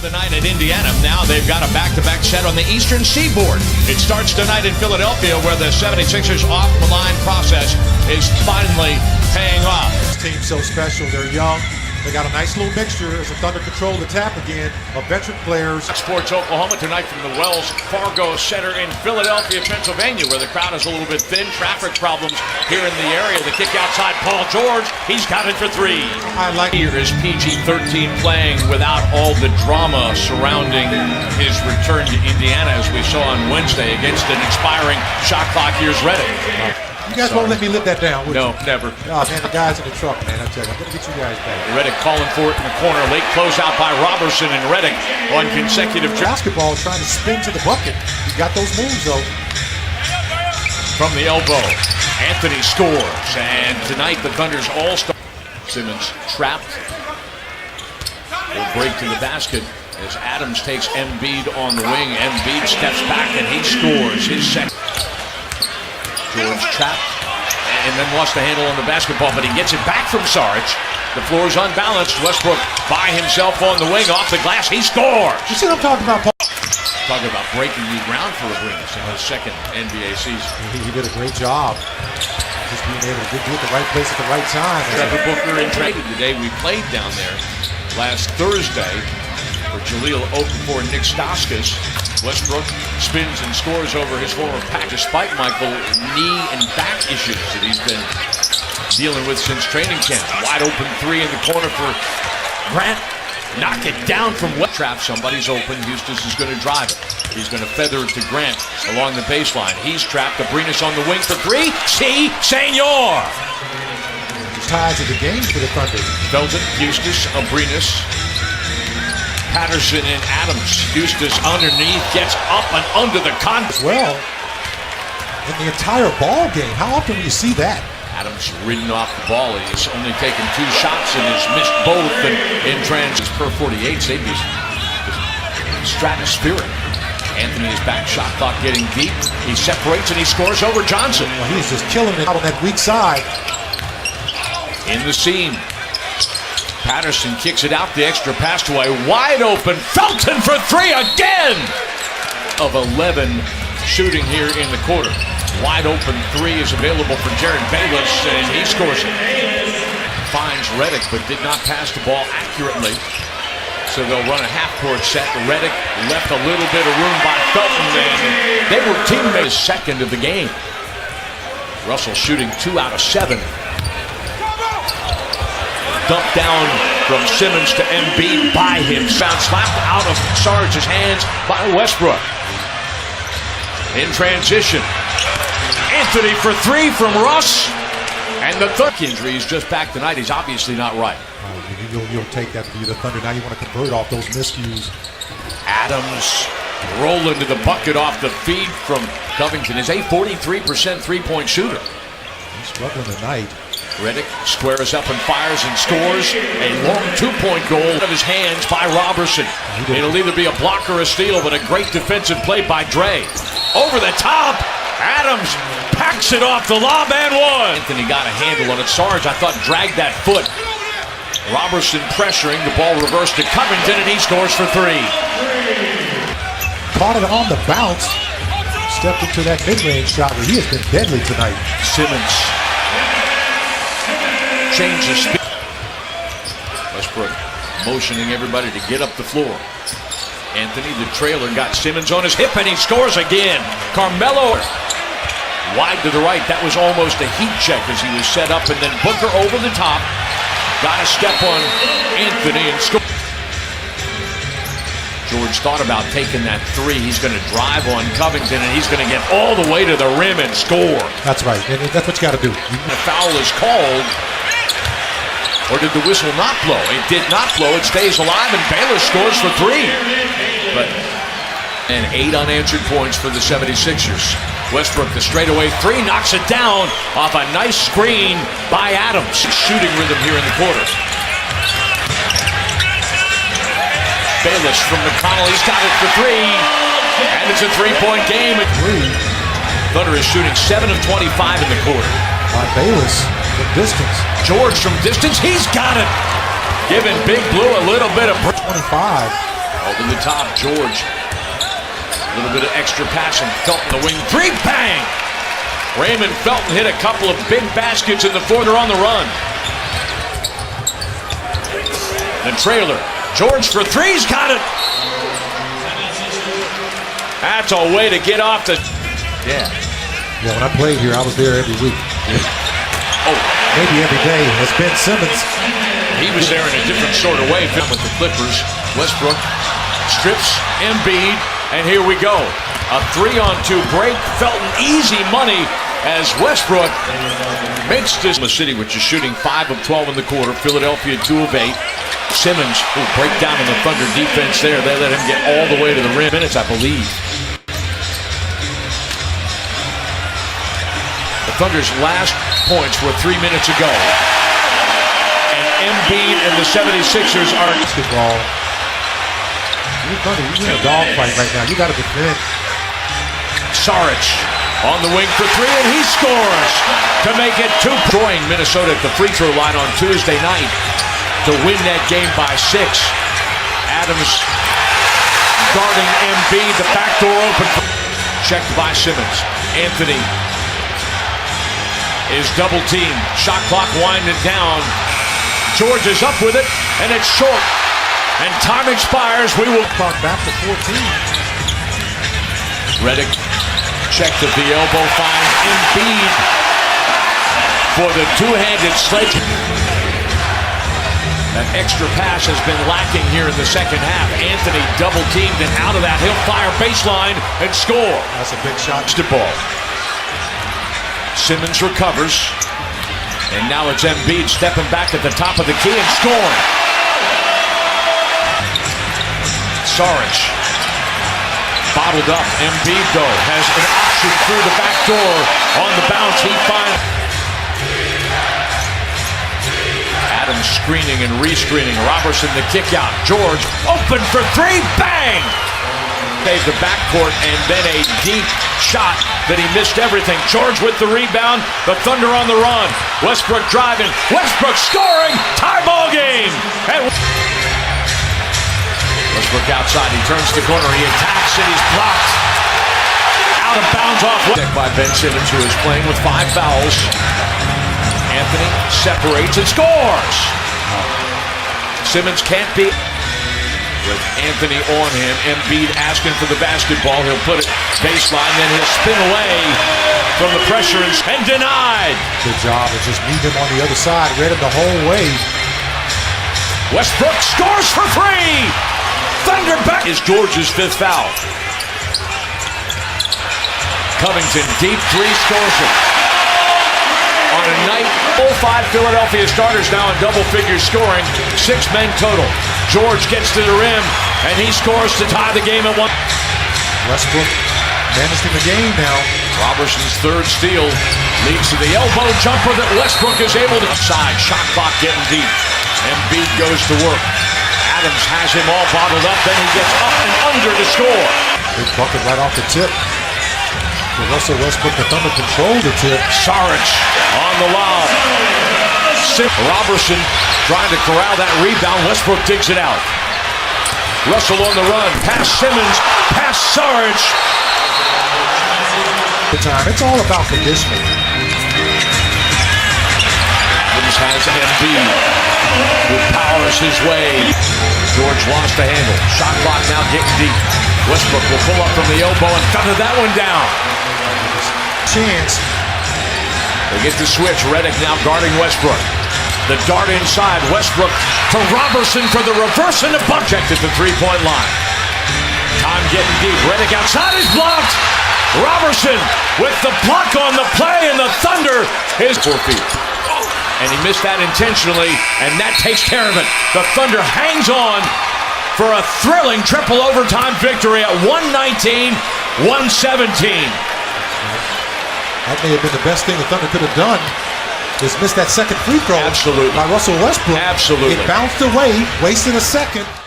the night at Indiana. Now they've got a back-to-back set on the Eastern Seaboard. It starts tonight in Philadelphia, where the 76ers off-the-line process is finally paying off. This team's so special. They're young. They got a nice little mixture as the Thunder control the tap again of veteran players. Sports Oklahoma tonight from the Wells Fargo Center in Philadelphia, Pennsylvania, where the crowd is a little bit thin. Traffic problems here in the area. The kick outside, Paul George. He's got it for three. Here is PG-13 playing without all the drama surrounding his return to Indiana, as we saw on Wednesday against an expiring shot clock. Here's Redick. You guys won't let me live that down, would you? No, never. Oh, man, the guys in the truck, man. I tell you, I'm going to get you guys back. Redick calling for it in the corner. Late closeout by Robertson, and Redick on consecutive basketball trying to spin to the bucket. He got those moves, though. From the elbow, Anthony scores. And tonight, the Thunder's all-star. Simmons trapped. Will break to the basket as Adams takes Embiid on the wing. Embiid steps back, and he scores his second. George trapped and then lost the handle on the basketball, but he gets it back from Sarge. The floor is unbalanced. Westbrook by himself on the wing, off the glass. He scores. You see what I'm talking about, Paul? Talking about breaking new ground for Abrines in his second NBA season. He did a great job. Just being able to do it the right place at the right time. Trevor Booker and traded today. We played down there last Thursday for Jahlil Okafor and Nick Stauskas. Westbrook spins and scores over his former pack, despite Michael knee and back issues that he's been dealing with since training camp. Wide open three in the corner for Grant. Knock it down from trap. Somebody's open. Eustace is going to drive it. He's going to feather it to Grant along the baseline. He's trapped. Abrines on the wing for three. See, Senor. Tied to the game for the Thunder. Felton, Eustace, Abrines, Patterson and Adams. Eustace underneath, gets up and under the as well. In the entire ball game, how often do you see that? Adams ridden off the ball. He's only taken 2 shots and has missed both. And in transition per 48, they'd be stratospheric. Anthony is back, shot clock getting deep. He separates and he scores over Johnson. Well, he's just killing it out on that weak side. In the seam. Patterson kicks it out, the extra pass to a wide open Felton for three again! Of 11 shooting here in the quarter. Wide open three is available for Jared Bayless, and he scores it. Finds Redick, but did not pass the ball accurately. So they'll run a half-court set. Redick left a little bit of room by Felton, and they were teammates. Second of the game. Russell shooting 2 out of 7. Dumped down from Simmons to Embiid by him. Found slapped out of Sarge's hands by Westbrook. In transition, Anthony for three from Russ. And the third injury is just back tonight. He's obviously not right. You'll take that for you, the Thunder. Now you want to convert off those miscues. Adams rolling to the bucket off the feed from Covington. Is a 43% three-point shooter. He's struggling tonight. Redick squares up and fires and scores a long 2-point goal out of his hands by Robertson. It'll either be a block or a steal, but a great defensive play by Dre. Over the top, Adams packs it off the lob and one. Anthony got a handle on it. Sarge, I thought, dragged that foot. Robertson pressuring, the ball reversed to Covington, and he scores for three. Caught it on the bounce. Stepped into that mid-range shot where he has been deadly tonight. Simmons changes speed. Westbrook motioning everybody to get up the floor. Anthony, the trailer, got Simmons on his hip, and he scores again. Carmelo wide to the right. That was almost a heat check as he was set up, and then Booker over the top. Got a step on Anthony and score. George thought about taking that three. He's going to drive on Covington, and he's going to get all the way to the rim and score. That's right. And that's what you got to do. The foul is called. Or did the whistle not blow? It did not blow. It stays alive, and Bayless scores for three. And 8 unanswered points for the 76ers. Westbrook, the straightaway three, knocks it down off a nice screen by Adams. Shooting rhythm here in the quarter. Bayless from McConnell, he's got it for three. And it's a 3-point game at 3. Thunder is shooting 7 of 25 in the quarter. By Bayless. From distance. George from distance, he's got it. Giving Big Blue a little bit of 25. Over the top, George. A little bit of extra passing. Felton the wing three, bang! Raymond Felton hit a couple of big baskets in the fourth. They're on the run. The trailer. George for three's got it. That's a way to get off the. Yeah, when I played here, I was there every week. Oh, maybe every day. As Ben Simmons. He was there in a different sort of way with the Clippers. Westbrook strips Embiid, and here we go. A 3-on-2 break. Felton easy money as Westbrook makes this. The city, which is shooting 5 of 12 in the quarter. Philadelphia 2 of 8. Simmons, who break down in the Thunder defense there. They let him get all the way to the rim. Minutes, I believe. The Thunder's last points were 3 minutes ago. And Embiid and the 76ers are. Basketball. You're in a dogfight right now. You got to defend. Saric on the wing for three, and he scores to make it 2. Destroying Minnesota at the free throw line on Tuesday night to win that game by 6. Adams guarding Embiid. The back door open. Checked by Simmons. Anthony is double teamed. Shot clock winding down. George is up with it, and it's short. And time expires. We will clock back to 14. Redick checked at the elbow, finds Embiid for the two-handed sledge. That extra pass has been lacking here in the second half. Anthony double teamed, and out of that he'll fire baseline and score. That's a big shot. The ball. Simmons recovers, and now it's Embiid stepping back at the top of the key and scoring. Saric bottled up. Embiid, though, has an option through the back door on the bounce. He finds Adams screening and rescreening. Robertson the kick out. George open for three. Bang! Save the backcourt, and then a deep shot that he missed everything. George with the rebound. The Thunder on the run. Westbrook driving. Westbrook scoring. Tie ball game. And Westbrook outside. He turns the corner. He attacks, and he's blocked. Out of bounds off. By Ben Simmons, who is playing with 5 fouls. Anthony separates and scores. Simmons can't be. With Anthony on him, Embiid asking for the basketball. He'll put it baseline, then he'll spin away from the pressure and denied. Good job of just meeting him on the other side. Read him the whole way. Westbrook scores for 3. Thunder back is George's 5th foul. Covington deep 3 scores it. On a night, all 5 Philadelphia starters now in double figure scoring. 6 men total. George gets to the rim, and he scores to tie the game at 1. Westbrook managing the game now. Robertson's 3rd steal leads to the elbow jumper that Westbrook is able to. Upside, shot clock getting deep. Embiid goes to work. Adams has him all bottled up, then he gets up and under to score. Big bucket right off the tip. Russell Westbrook, the Thunder control the tip. Saric on the lob. Robertson trying to corral that rebound. Westbrook digs it out. Russell on the run. Pass Simmons. Pass Saric. The time. It's all about conditioning. Adams has Embiid, who powers his way. George lost the handle. Shot clock now getting deep. Westbrook will pull up from the elbow and thunder that one down. Chance. They get the switch. Redick now guarding Westbrook. The dart inside. Westbrook to Robertson for the reverse and the buck. Checked at the 3-point line. Time getting deep. Redick outside is blocked. Robertson with the block on the play, and the Thunder is 4 feet. And he missed that intentionally, and that takes care of it. The Thunder hangs on for a thrilling triple overtime victory at 119-117. That may have been the best thing the Thunder could have done. Just missed that second free throw. Absolutely. By Russell Westbrook. Absolutely. It bounced away, wasted a second.